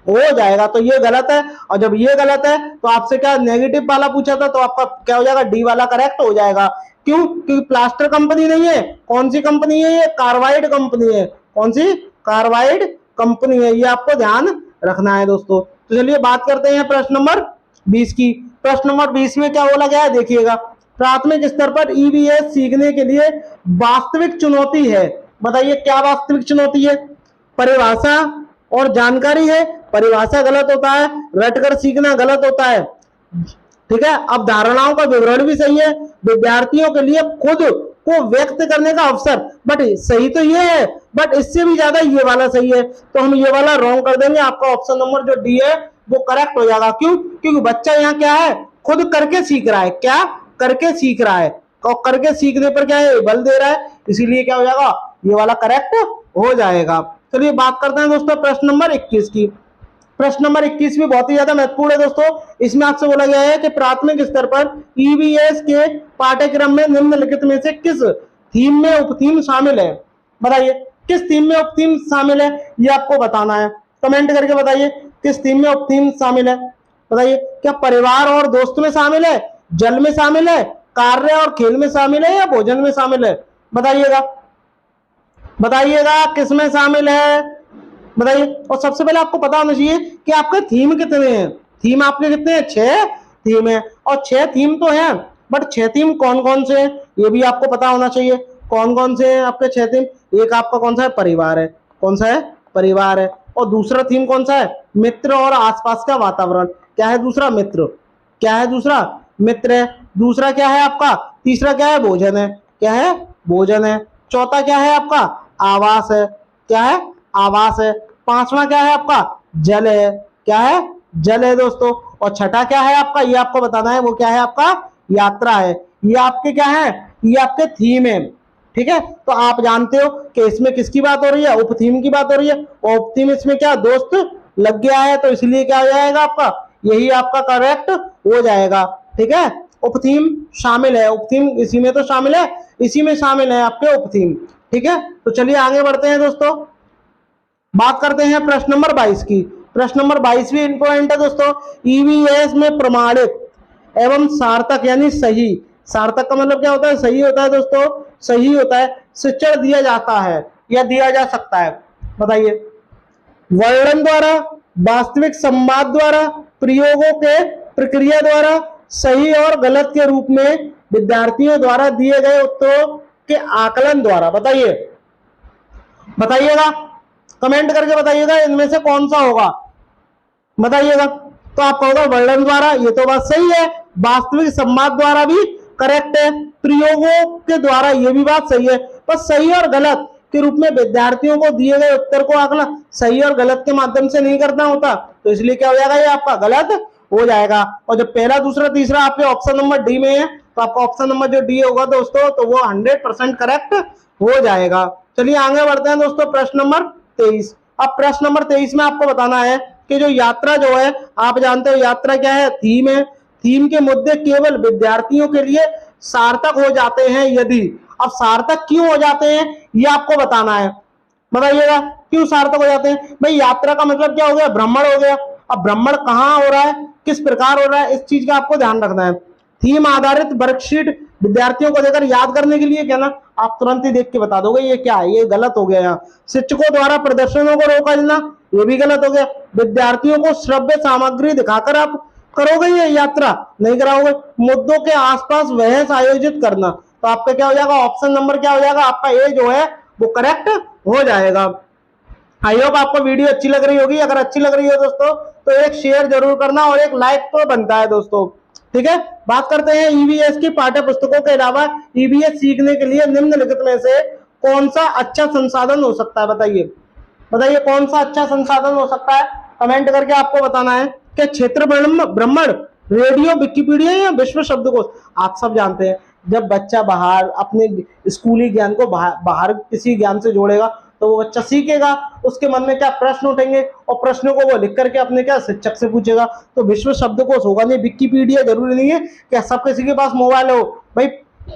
हो जाएगा, तो ये गलत है। और जब ये गलत है तो आपसे क्या नेगेटिव वाला पूछा था, तो आपका क्या हो जाएगा, डी वाला करेक्ट हो जाएगा। क्यों, क्योंकि प्लास्टर कंपनी नहीं है, कौन सी कंपनी है, ये कार्बाइड कंपनी है। कौन सी, कार्बाइड कंपनी है, ये आपको ध्यान रखना है दोस्तों। तो चलिए बात करते हैं प्रश्न नंबर 20 की। प्रश्न नंबर 20 में क्या बोला गया है, देखिएगा। प्राथमिक स्तर पर ईवीएस सीखने के लिए वास्तविक चुनौती है, बताइए क्या वास्तविक चुनौती है, परिभाषा और जानकारी है। परिभाषा गलत होता है, रटकर सीखना गलत होता है। ठीक है, अब धारणाओं का विवरण भी सही है, विद्यार्थियों के लिए खुद को व्यक्त करने का अवसर, बट सही तो ये है, बट इससे भी ज्यादा ये वाला सही है, तो हम ये वाला रॉन्ग कर देंगे। आपका ऑप्शन नंबर जो डी है वो करेक्ट हो जाएगा। क्यों, क्योंकि बच्चा यहाँ क्या है, खुद करके सीख रहा है, क्या करके सीख रहा है, और करके सीखने पर क्या है, बल दे रहा है, इसीलिए क्या हो जाएगा, ये वाला करेक्ट हो जाएगा। चलिए बात करते हैं दोस्तों प्रश्न नंबर 21 की। प्रश्न नंबर 21 भी बहुत ही ज्यादा महत्वपूर्ण है दोस्तों। इसमें आपसे बोला गया है कि प्राथमिक स्तर पर ईवीएस के पाठ्यक्रम में निम्नलिखित में से किस थीम में उपथीम शामिल है, बताइए किस थीम में उपथीम शामिल है, ये आपको बताना है। कमेंट करके बताइए किस थीम में उपथीम शामिल है। बताइए क्या परिवार और दोस्त में शामिल है, जल में शामिल है, कार्य और खेल में शामिल है, या भोजन में शामिल है? बताइएगा, बताइएगा किस में शामिल है, बताइए। और सबसे पहले आपको पता होना चाहिए कि आपके थीम कितने हैं। थीम आपके कितने हैं? 6 थीम है। और 6 थीम तो हैं, बट 6 थीम कौन कौन से हैं ये भी आपको पता होना चाहिए। कौन कौन से हैं आपके 6 थीम? एक आपका कौन सा है? परिवार है। कौन सा है? परिवार है। और दूसरा थीम कौन सा है? मित्र और आसपास का वातावरण। क्या है दूसरा? मित्र। क्या है दूसरा? मित्र है। दूसरा क्या है आपका? तीसरा क्या है? भोजन है। क्या है? भोजन है। चौथा क्या है आपका? आवास है। क्या है? आवास है। पांचवा क्या है आपका? जल है। क्या है? जल है दोस्तों। और छठा क्या है आपका? ये आपको बताना है, वो क्या है आपका? यात्रा है। ये आपके क्या है? ये आपके थीम है। ठीक है, तो आप जानते हो कि इसमें किसकी बात हो रही है? उपथीम की बात हो रही है। और उपथीम इसमें क्या दोस्त लग गया है, तो इसलिए क्या हो जाएगा आपका? यही आपका करेक्ट हो जाएगा। ठीक है, उपथीम शामिल है। उपथीम इसी में तो शामिल है, इसी में शामिल है आपके उपथीम। ठीक है, तो चलिए आगे बढ़ते हैं दोस्तों। बात करते हैं प्रश्न नंबर 22 की। प्रश्न नंबर 22 भी इंपॉर्टेंट है दोस्तों। ईवीएस में प्रमाणित एवं सार्थक यानी सही, सार्थक का मतलब क्या होता है? सही होता है दोस्तों, सही होता है। शिक्षण दिया जाता है या दिया जा सकता है। बताइए वर्णन द्वारा, वास्तविक संवाद द्वारा, प्रयोगों के प्रक्रिया द्वारा, सही और गलत के रूप में, विद्यार्थियों द्वारा दिए गए उत्तरों के आकलन द्वारा। बताइए, बताइएगा, कमेंट करके बताइएगा इनमें से कौन सा होगा। बताइएगा, तो आपका होगा वर्णन द्वारा, ये तो बात सही है। वास्तविक संवाद द्वारा भी करेक्ट है। प्रयोगों के द्वारा, ये भी बात सही है। बस सही और गलत के रूप में विद्यार्थियों को दिए गए उत्तर को आकलन सही और गलत के माध्यम से नहीं करना होता, तो इसलिए क्या हो जाएगा? ये आपका गलत हो जाएगा। और जब पहला दूसरा तीसरा आपके ऑप्शन नंबर डी में है, तो आपका ऑप्शन नंबर जो डी होगा दोस्तों, तो वो 100% करेक्ट हो जाएगा। चलिए आगे बढ़ते हैं दोस्तों, प्रश्न नंबर 23। अब प्रश्न नंबर 23 में आपको बताना है कि जो यात्रा जो है, आप जानते हो यात्रा क्या है? थीम है। थीम के मुद्दे केवल विद्यार्थियों के लिए सार्थक हो जाते हैं यदि, अब सार्थक क्यों हो जाते हैं ये आपको बताना है। बताइएगा क्यों सार्थक हो जाते हैं। भाई यात्रा का मतलब क्या हो गया? भ्रमण हो गया। अब भ्रमण कहाँ हो रहा है, किस प्रकार हो रहा है, इस चीज का आपको ध्यान रखना है। थीम आधारित वर्कशीट विद्यार्थियों को देकर याद करने के लिए क्या ना, आप तुरंत ही देख के बता दोगे ये क्या है, ये गलत हो गया। यहाँ शिक्षकों द्वारा प्रदर्शनों को रोका जाना, ये भी गलत हो गया। विद्यार्थियों को श्रव्य सामग्री दिखाकर आप करोगे ये यात्रा, नहीं कराओगे। मुद्दों के आसपास बहस आयोजित करना, तो आपका क्या हो जाएगा? ऑप्शन नंबर क्या हो जाएगा आपका? ए जो है वो करेक्ट हो जाएगा। आई होप आपको वीडियो अच्छी लग रही होगी। अगर अच्छी लग रही हो दोस्तों तो एक शेयर जरूर करना और एक लाइक तो बनता है दोस्तों। ठीक है, बात करते हैं ईवीएस की पाठ्य पुस्तकों के अलावा ईवीएस सीखने के लिए निम्नलिखित में से कौन सा अच्छा संसाधन हो सकता है। बताइए, बताइए कौन सा अच्छा संसाधन हो सकता है। कमेंट करके आपको बताना है कि क्षेत्र भ्रमण, रेडियो, विकिपीडिया या विश्व शब्दकोश। आप सब जानते हैं जब बच्चा बाहर अपने स्कूली ज्ञान को बाहर किसी ज्ञान से जोड़ेगा तो वो बच्चा सीखेगा, उसके मन में क्या प्रश्न उठेंगे और प्रश्नों को वो लिख करके अपने क्या शिक्षक से पूछेगा। तो विश्व शब्दकोश होगा नहीं, विकिपीडिया जरूरी नहीं है कि सब किसी के पास मोबाइल हो। भाई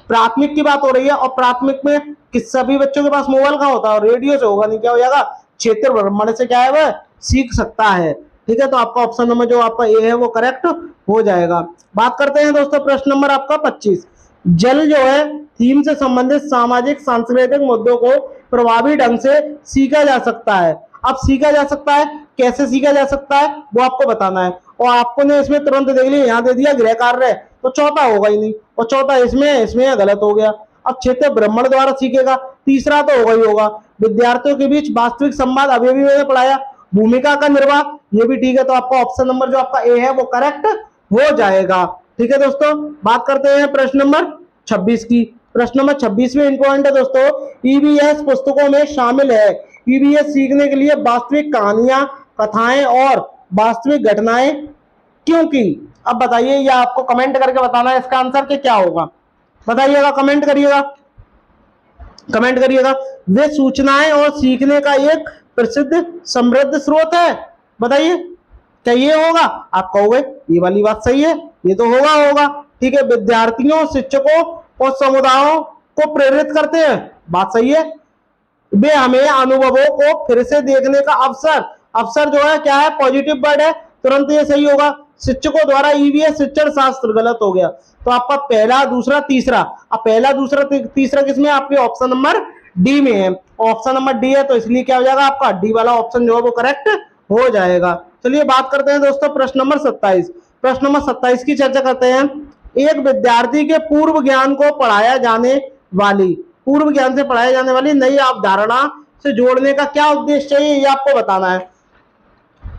प्राथमिक की बात हो रही है और प्राथमिक में किस सभी बच्चों के पास मोबाइल कहाँ होता है, और रेडियो से होगा नहीं, क्या हो जाएगा? क्षेत्र भ्रमण से क्या है वह सीख सकता है। ठीक है, तो आपका ऑप्शन नंबर जो आपका ए है वो करेक्ट हो जाएगा। बात करते हैं दोस्तों प्रश्न नंबर आपका 25। जल जो है थीम से संबंधित सामाजिक सांस्कृतिक मुद्दों को प्रभावी ढंग से सीखा जा सकता है। अब सीखा जा सकता है, कैसे सीखा जा सकता है वो आपको बताना है। और आपको ने इसमें तुरंत देख लिया, यहाँ दे दिया गृह कार्य, तो चौथा होगा ही नहीं, और चौथा इसमें गलत हो गया। अब क्षेत्र भ्रमण द्वारा सीखेगा, तीसरा तो होगा ही होगा। विद्यार्थियों के बीच वास्तविक संवाद, अभी भी मैंने पढ़ाया। भूमिका का निर्वाह, ये भी ठीक है, तो आपका ऑप्शन नंबर जो आपका ए है वो करेक्ट हो जाएगा। ठीक है दोस्तों, बात करते हैं प्रश्न नंबर 26 की। प्रश्न नंबर 26 में इंपॉर्टेंट है दोस्तों, ईवीएस पुस्तकों में शामिल है। ईवीएस सीखने के लिए वास्तविक कहानियां, कथाएं और वास्तविक घटनाएं क्योंकि। अब बताइए, या आपको कमेंट करके बताना है इसका आंसर कि क्या होगा। बताइएगा, कमेंट करिएगा, कमेंट करिएगा। वे सूचनाएं और सीखने का एक प्रसिद्ध समृद्ध स्रोत है। बताइए क्या ये होगा? आप कहोगे ये वाली बात सही है, ये तो होगा। ठीक है, विद्यार्थियों, शिक्षकों और समुदायों को प्रेरित करते हैं, बात सही है। वे हमें अनुभवों को फिर से देखने का अवसर, अवसर जो है क्या है, पॉजिटिव वर्ड है, तुरंत ये सही होगा। शिक्षकों द्वारा ईवीएस शिक्षण शास्त्र गलत हो गया। तो आपका पहला, दूसरा, तीसरा, अब पहला, दूसरा, तीसरा किसमें, आपके ऑप्शन नंबर डी में है। ऑप्शन नंबर डी है तो इसलिए क्या हो जाएगा, आपका डी वाला ऑप्शन जो है वो करेक्ट हो जाएगा। चलिए बात करते हैं दोस्तों प्रश्न नंबर 27। प्रश्न नंबर 27 की चर्चा करते हैं। एक विद्यार्थी के पूर्व ज्ञान को पढ़ाया जाने वाली, पूर्व ज्ञान से पढ़ाई जाने वाली नई अवधारणा से जोड़ने का क्या उद्देश्य है, ये आपको बताना है।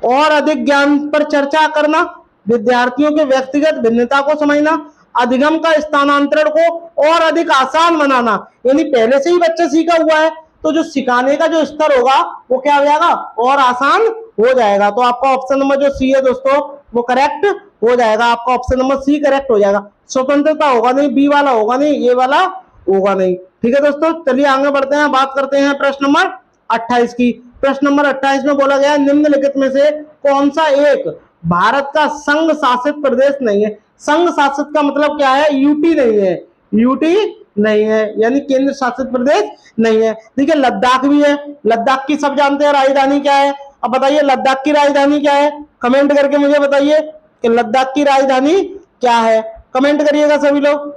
और अधिक ज्ञान पर चर्चा करना, विद्यार्थियों के व्यक्तिगत भिन्नता को समझना, अधिगम का स्थानांतरण को और अधिक आसान बनाना। यानी पहले से ही बच्चा सीखा हुआ है तो जो सिखाने का जो स्तर होगा वो क्या हो जाएगा, और आसान हो जाएगा। तो आपका ऑप्शन नंबर जो सी है दोस्तों वो करेक्ट हो जाएगा। आपका ऑप्शन नंबर सी करेक्ट हो जाएगा। स्वतंत्रता होगा नहीं, बी वाला होगा नहीं, ए वाला होगा नहीं। ठीक है दोस्तों, चलिए आगे बढ़ते हैं। बात करते हैं प्रश्न नंबर 28 की। प्रश्न नंबर 28 में बोला गया निम्नलिखित में से कौन सा एक भारत का संघ शासित प्रदेश नहीं है। संघ शासित का मतलब क्या है, यूटी नहीं है, यूटी नहीं है, यानी केंद्र शासित प्रदेश नहीं है। देखिए लद्दाख भी है, लद्दाख की सब जानते हैं राजधानी क्या है। अब बताइए लद्दाख की राजधानी क्या है, कमेंट करके मुझे बताइए कि लद्दाख की राजधानी क्या है। कमेंट करिएगा सभी लोग,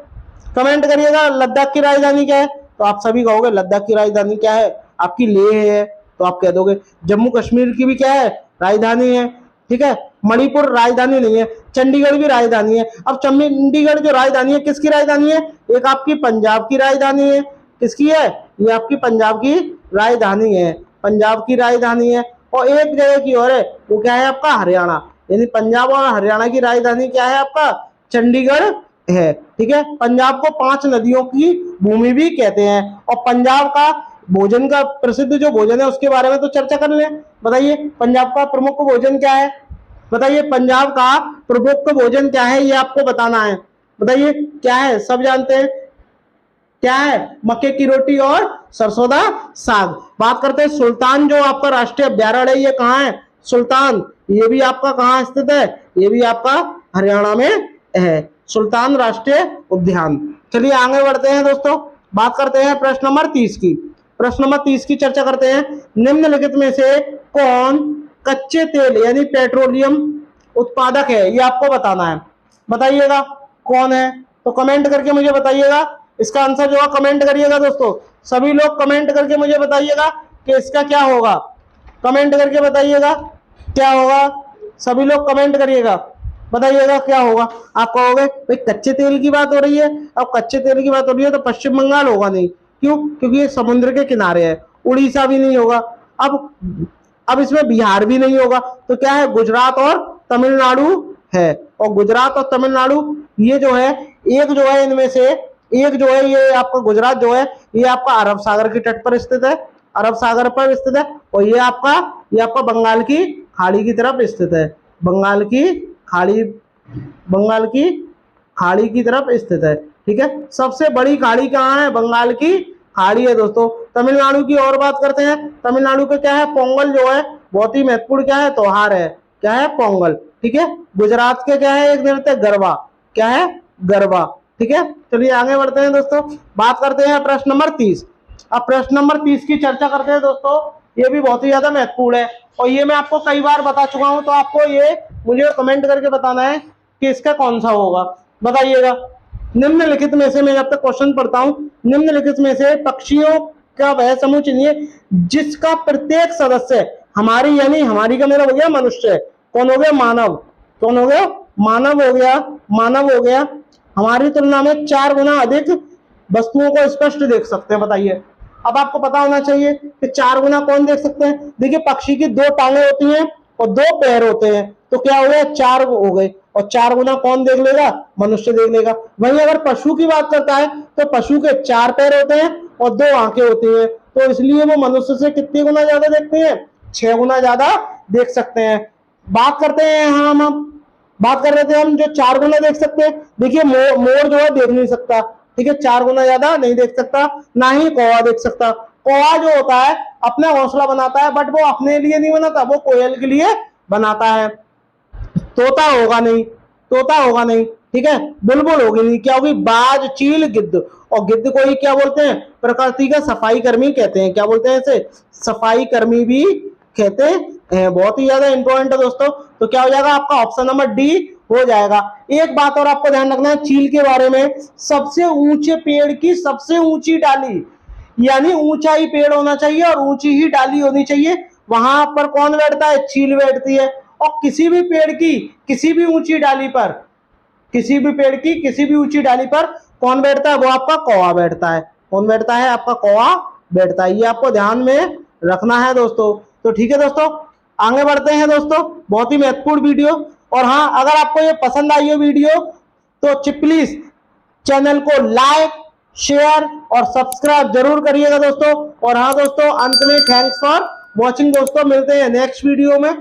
कमेंट करिएगा लद्दाख की राजधानी क्या है। तो आप सभी कहोगे लद्दाख की राजधानी क्या है, आपकी लेह है, तो आप कह दोगे। जम्मू कश्मीर की भी क्या है, राजधानी है। ठीक है, मणिपुर राजधानी नहीं है, चंडीगढ़ भी राजधानी है। अब चंडीगढ़ जो राजधानी है किसकी राजधानी है, एक आपकी पंजाब की राजधानी है। किसकी है, ये आपकी पंजाब की राजधानी है, पंजाब की राजधानी है। और एक जगह की और है, वो क्या है आपका हरियाणा, यानी पंजाब और हरियाणा की राजधानी क्या है आपका, चंडीगढ़ है। ठीक है, पंजाब को 5 नदियों की भूमि भी कहते हैं। और पंजाब का भोजन का प्रसिद्ध जो भोजन है उसके बारे में तो चर्चा कर लें। बताइए पंजाब का प्रमुख भोजन क्या है, बताइए पंजाब का प्रमुख भोजन क्या है, ये आपको बताना है। बताइए क्या है, सब जानते हैं क्या है, मक्के की रोटी और सरसों दा साग। बात करते हैं सुल्तान जो आपका राष्ट्रीय अभ्यारण्य है, ये कहाँ है, सुल्तान, ये भी आपका कहाँ स्थित है, ये भी आपका हरियाणा में है, सुल्तान राष्ट्रीय उद्यान। चलिए आगे बढ़ते हैं दोस्तों, बात करते हैं प्रश्न नंबर 30 की। प्रश्न नंबर 30 की चर्चा करते हैं। निम्नलिखित में से कौन कच्चे तेल यानी पेट्रोलियम उत्पादक है, ये आपको बताना है। बताइएगा कौन है, तो कमेंट करके मुझे बताइएगा। इसका आंसर जो है कमेंट करिएगा दोस्तों, सभी लोग कमेंट करके मुझे बताइएगा कि इसका क्या होगा। कमेंट करके बताइएगा क्या होगा, सभी लोग कमेंट करिएगा, बताइएगा क्या होगा। आप कहोगे भाई कच्चे तेल की बात हो रही है, अब कच्चे तेल की बात हो रही है तो पश्चिम बंगाल होगा नहीं, क्यों, क्योंकि ये समुद्र के किनारे है। उड़ीसा भी नहीं होगा, अब इसमें बिहार भी नहीं होगा, तो क्या है, गुजरात और तमिलनाडु है। और गुजरात और तमिलनाडु ये जो है, एक जो है इनमें से एक जो है, ये आपका गुजरात जो है ये आपका अरब सागर के तट पर स्थित है, अरब सागर पर स्थित है। और ये आपका बंगाल की खाड़ी की तरफ स्थित है, बंगाल की खाड़ी की तरफ स्थित है। ठीक है, सबसे बड़ी खाड़ी कहाँ है, बंगाल की खाड़ी है दोस्तों। तमिलनाडु की और बात करते हैं। तमिलनाडु के क्या है, पोंगल जो है बहुत ही महत्वपूर्ण क्या है, त्योहार है, क्या है, पोंगल। ठीक है, गुजरात के क्या है, एक नृत्य गरबा, क्या है, गरबा। ठीक है, चलिए आगे बढ़ते हैं दोस्तों, बात करते हैं प्रश्न नंबर 30। अब प्रश्न नंबर 30 की चर्चा करते हैं दोस्तों, ये भी बहुत ही ज्यादा महत्वपूर्ण है और ये मैं आपको कई बार बता चुका हूं, तो आपको ये मुझे कमेंट करके बताना है कि इसका कौन सा होगा। बताइएगा निम्नलिखित में से, मैं जब तक क्वेश्चन पढ़ता हूं, निम्नलिखित में से पक्षियों का वह समूह चुनिए जिसका प्रत्येक सदस्य हमारी, यानी हमारी का मेरा हो गया मनुष्य, कौन हो गया, मानव, कौन हो गया, मानव हो गया, मानव हो गया, हमारी तुलना में 4 गुना अधिक वस्तुओं को स्पष्ट देख सकते हैं। बताइए, अब आपको पता होना चाहिए कि 4 गुना कौन देख सकते हैं। देखिए पक्षी की 2 टांगे होती हैं और 2 पैर होते हैं, तो क्या हो गया, 4 हो गए, और 4 गुना कौन देख लेगा, मनुष्य देख लेगा। वहीं अगर पशु की बात करता है तो पशु के 4 पैर होते हैं और 2 आंखें होती हैं, तो इसलिए वो मनुष्य से कितने गुना ज्यादा देखते हैं, 6 गुना ज्यादा देख सकते हैं। बात करते हैं, हम बात कर रहे थे हम जो 4 गुना देख सकते हैं। देखिए मोर जो है देख नहीं सकता, ठीक है, 4 गुना ज्यादा नहीं देख सकता, ना ही कौवा देख सकता। कौवा जो होता है अपना घोंसला बनाता है, बट वो अपने लिए नहीं बनाता, वो कोयल के लिए बनाता है। तोता होगा नहीं, तोता होगा नहीं, ठीक है। बुलबुल होगी नहीं, क्या होगी? बाज, चील, गिद्ध। और गिद्ध को ही क्या बोलते हैं? प्रकृति का सफाई कर्मी कहते हैं। क्या बोलते हैं इसे? सफाई कर्मी भी कहते हैं। बहुत ही ज्यादा इंपॉर्टेंट है दोस्तों। तो क्या हो जाएगा आपका? ऑप्शन नंबर डी हो जाएगा। एक बात और आपको ध्यान रखना है चील के बारे में, सबसे ऊंचे पेड़ की सबसे ऊंची डाली, यानी ऊंचा ही पेड़ होना चाहिए और ऊंची ही डाली होनी चाहिए। वहां पर कौन बैठता है? चील बैठती है। और किसी भी पेड़ की किसी भी ऊंची डाली पर, किसी भी पेड़ की किसी भी ऊंची डाली पर कौन बैठता है? वो आपका कौवा बैठता है। कौन बैठता है? आपका कौवा बैठता है। ये आपको ध्यान में रखना है दोस्तों। तो ठीक है दोस्तों, आगे बढ़ते हैं दोस्तों। बहुत ही महत्वपूर्ण वीडियो। और हाँ, अगर आपको ये पसंद आई हो वीडियो तो प्लीज चैनल को लाइक, शेयर और सब्सक्राइब जरूर करिएगा दोस्तों। और हाँ दोस्तों, अंत में थैंक्स फॉर वॉचिंग दोस्तों। मिलते हैं नेक्स्ट वीडियो में।